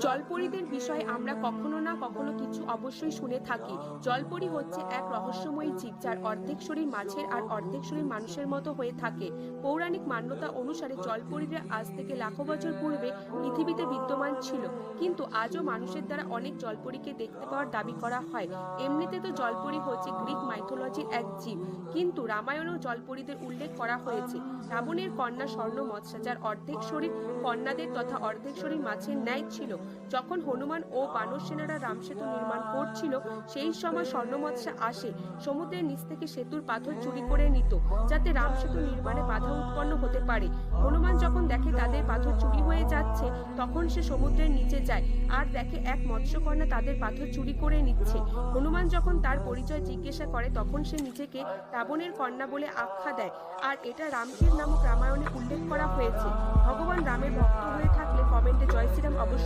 জলপরীদের বিষয়ে আমরা কখনো না কখনো কিছু অবশ্যই শুনে থাকি। জলপরী হচ্ছে এক রহস্যময়ী জীব, যার অর্ধেক শরীর মাছের আর অর্ধেক শরীর মানুষের মতো হয়ে থাকে। পৌরাণিক মান্যতা অনুসারে জলপরীরা আজ থেকে লাখো বছর পূর্বে পৃথিবীতে বিদ্যমান ছিল, কিন্তু আজও মানুষের দ্বারা অনেক জলপরীকে দেখতে পাওয়ার দাবি করা হয়। এমনিতে তো জলপরী হচ্ছে গ্রিক মাইথোলজির এক জীব, কিন্তু রামায়ণেও জলপরীদের উল্লেখ করা হয়েছে। রাবণের কন্যা স্বর্ণমৎসা, যার অর্ধেক শরীর কন্যাদের তথা অর্ধেক শরীর মাছের ন্যায় ছিল। যখন হনুমান ও বানর সেনারা রামসেতু নির্মাণ করছিল, সেই সময় স্বর্ণমৎসা আসে সমুদ্রের নিচ থেকে সেতুর পাথর চুরি করে নিত, যাতে রামসেতু নির্মাণে বাধা উৎপন্ন হতে পারে। হনুমান যখন দেখে তাদের পাথর চুরি হয়ে যাচ্ছে, তখন সে সমুদ্রের নিচে যায় আর দেখে এক মৎস্যকন্যা তাদের পাথর চুরি করে নিচ্ছে। হনুমান যখন তার পরিচয় জিজ্ঞাসা করে, তখন সে নিজেকে রাবণের কন্যা বলে আখ্যা দেয়, আর এটা রামকীর নামক রামায়ণে উল্লেখ করা হয়েছে। ভগবান রামের ভক্ত হয়ে থাকলে কমেন্টে জয় শ্রীরাম অবশ্যই